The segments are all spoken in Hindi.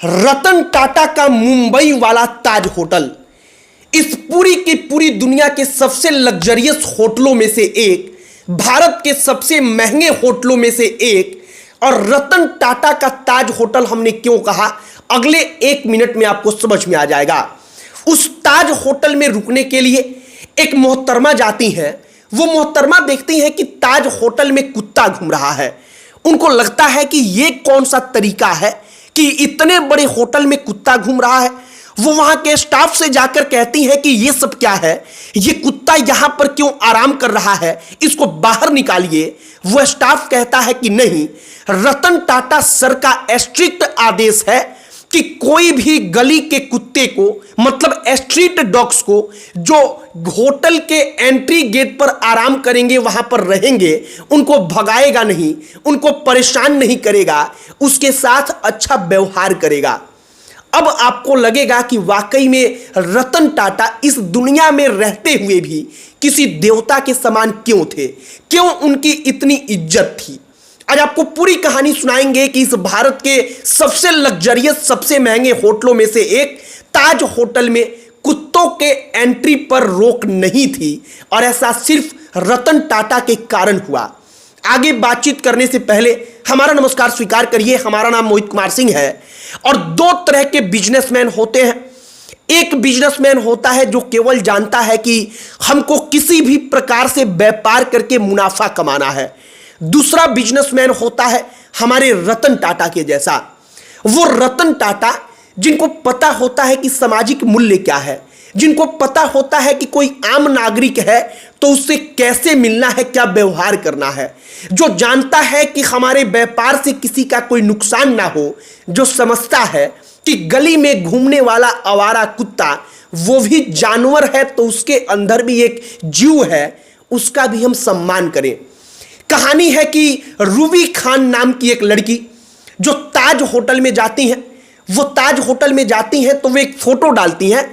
रतन टाटा का मुंबई वाला ताज होटल इस पूरी की पूरी दुनिया के सबसे लग्जरियस होटलों में से एक, भारत के सबसे महंगे होटलों में से एक। और रतन टाटा का ताज होटल हमने क्यों कहा, अगले 1 मिनट में आपको समझ में आ जाएगा। उस ताज होटल में रुकने के लिए एक मोहतरमा जाती हैं। वो मोहतरमा देखती हैं कि ताज होटल में कुत्ता घूम रहा है। उनको लगता है कि ये कौन सा तरीका है कि इतने बड़े होटल में कुत्ता घूम रहा है। वो वहां के स्टाफ से जाकर कहती हैं कि ये सब क्या है, ये कुत्ता यहां पर क्यों आराम कर रहा है, इसको बाहर निकालिए। वो स्टाफ कहता है कि नहीं, रतन टाटा सर का स्ट्रिक्ट आदेश है कि कोई भी गली के कुत्ते को, मतलब स्ट्रीट डॉग्स को, जो होटल के एंट्री गेट पर आराम करेंगे, वहां पर रहेंगे, उनको भगाएगा नहीं, उनको परेशान नहीं करेगा, उसके साथ अच्छा व्यवहार करेगा। अब आपको लगेगा कि वाकई में रतन टाटा इस दुनिया में रहते हुए भी किसी देवता के समान क्यों थे, क्यों उनकी इतनी इज्जत थी। आज आपको पूरी कहानी सुनाएंगे कि इस भारत के सबसे लग्जरियस, सबसे महंगे होटलों में से एक ताज होटल में कुत्तों के एंट्री पर रोक नहीं थी, और ऐसा सिर्फ रतन टाटा के कारण हुआ। आगे बातचीत करने से पहले हमारा नमस्कार स्वीकार करिए। हमारा नाम मोहित कुमार सिंह है, और 2 तरह के बिजनेसमैन होते हैं। एक बिजनेसमैन होता है जो केवल जानता है कि हमको किसी भी प्रकार से व्यापार करके मुनाफा कमाना है। दूसरा बिजनेसमैन होता है हमारे रतन टाटा के जैसा। वो रतन टाटा जिनको पता होता है कि सामाजिक मूल्य क्या है, जिनको पता होता है कि कोई आम नागरिक है तो उससे कैसे मिलना है, क्या व्यवहार करना है, जो जानता है कि हमारे व्यापार से किसी का कोई नुकसान ना हो, जो समझता है कि गली में घूमने वाला आवारा कुत्ता वो भी जानवर है तो उसके अंदर भी एक जीव है, उसका भी हम सम्मान करें। कहानी है कि रूबी खान नाम की एक लड़की जो ताज होटल में जाती हैं, वो ताज होटल में जाती हैं तो वो एक फोटो डालती हैं।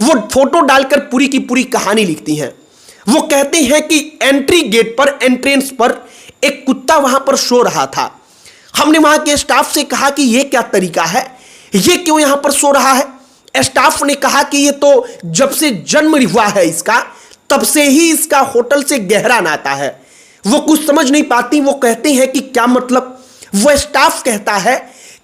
वो फोटो डालकर पूरी की पूरी कहानी लिखती हैं। वो कहते हैं कि एंट्री गेट पर, एंट्रेंस पर एक कुत्ता वहां पर सो रहा था। हमने वहां के स्टाफ से कहा कि ये क्या तरीका है, ये क्यों यहां पर सो रहा है। स्टाफ ने कहा कि ये तो जब से जन्म हुआ है इसका, तब से ही इसका होटल से गहरा नाता है। वो कुछ समझ नहीं पाती। वो कहते हैं कि क्या मतलब। वो स्टाफ कहता है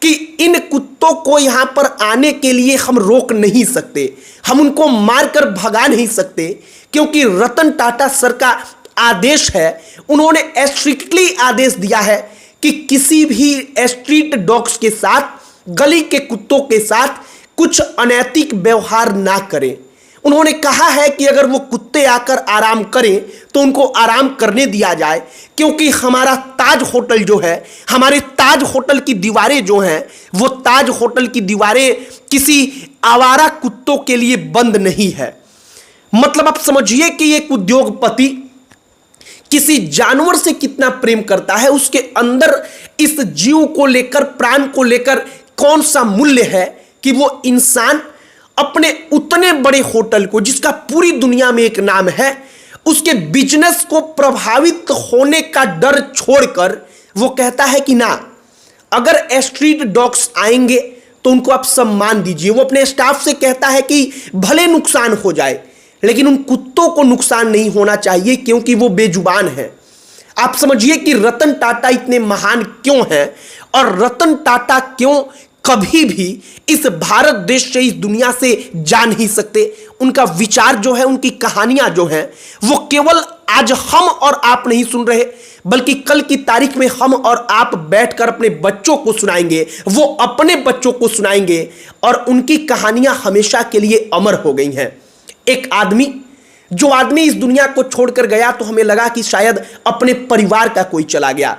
कि इन कुत्तों को यहां पर आने के लिए हम रोक नहीं सकते, हम उनको मारकर भगा नहीं सकते, क्योंकि रतन टाटा सर का आदेश है। उन्होंने स्ट्रिक्टली आदेश दिया है कि किसी भी स्ट्रीट डॉग्स के साथ, गली के कुत्तों के साथ कुछ अनैतिक व्यवहार ना करें। उन्होंने कहा है कि अगर वो कुत्ते आकर आराम करें तो उनको आराम करने दिया जाए, क्योंकि हमारा ताज होटल जो है, हमारे ताज होटल की दीवारें जो हैं, वो ताज होटल की दीवारें किसी आवारा कुत्तों के लिए बंद नहीं है। मतलब आप समझिए कि एक उद्योगपति किसी जानवर से कितना प्रेम करता है, उसके अंदर इस जीव को लेकर, प्राण को लेकर कौन सा मूल्य है कि वो इंसान अपने उतने बड़े होटल को, जिसका पूरी दुनिया में एक नाम है, उसके बिजनेस को प्रभावित होने का डर छोड़कर वो कहता है कि ना, अगर स्ट्रीट डॉग्स आएंगे तो उनको आप सम्मान दीजिए। वो अपने स्टाफ से कहता है कि भले नुकसान हो जाए, लेकिन उन कुत्तों को नुकसान नहीं होना चाहिए, क्योंकि वो बेजुबान है। आप समझिए कि रतन टाटा इतने महान क्यों हैं, और रतन टाटा क्यों कभी भी इस भारत देश से, इस दुनिया से जा नहीं सकते। उनका विचार जो है, उनकी कहानियां जो हैं, वो केवल आज हम और आप नहीं सुन रहे, बल्कि कल की तारीख में हम और आप बैठकर अपने बच्चों को सुनाएंगे, वो अपने बच्चों को सुनाएंगे, और उनकी कहानियां हमेशा के लिए अमर हो गई हैं। एक आदमी, जो आदमी इस दुनिया को छोड़कर गया तो हमें लगा कि शायद अपने परिवार का कोई चला गया।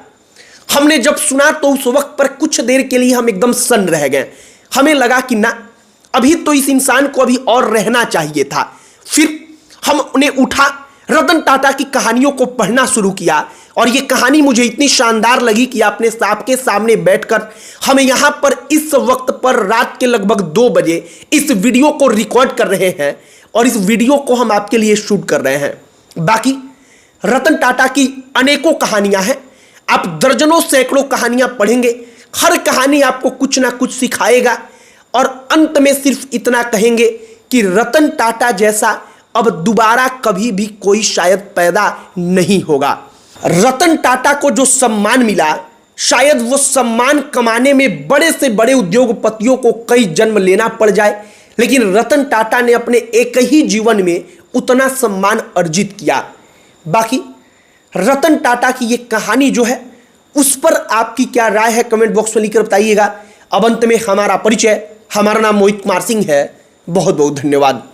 हमने जब सुना तो उस वक्त पर कुछ देर के लिए हम एकदम सन्न रह गए। हमें लगा कि ना, अभी तो इस इंसान को अभी और रहना चाहिए था। फिर हमने उठा, रतन टाटा की कहानियों को पढ़ना शुरू किया, और ये कहानी मुझे इतनी शानदार लगी कि आपने आपके सामने बैठकर हमें यहां पर इस वक्त पर रात के लगभग 2 बजे इस वीडियो को रिकॉर्ड कर रहे हैं, और इस वीडियो को हम आपके लिए शूट कर रहे हैं। बाकी रतन टाटा की अनेकों कहानियां हैं, आप दर्जनों सैकड़ों कहानियां पढ़ेंगे, हर कहानी आपको कुछ ना कुछ सिखाएगा, और अंत में सिर्फ इतना कहेंगे कि रतन टाटा जैसा अब दोबारा कभी भी कोई शायद पैदा नहीं होगा। रतन टाटा को जो सम्मान मिला, शायद वो सम्मान कमाने में बड़े से बड़े उद्योगपतियों को कई जन्म लेना पड़ जाए, लेकिन रतन टाटा ने अपने एक ही जीवन में उतना सम्मान अर्जित किया। बाकी रतन टाटा की ये कहानी जो है उस पर आपकी क्या राय है, कमेंट बॉक्स में लिखकर बताइएगा। अब अंत में हमारा परिचय, हमारा नाम मोहित कुमार सिंह है। बहुत बहुत धन्यवाद।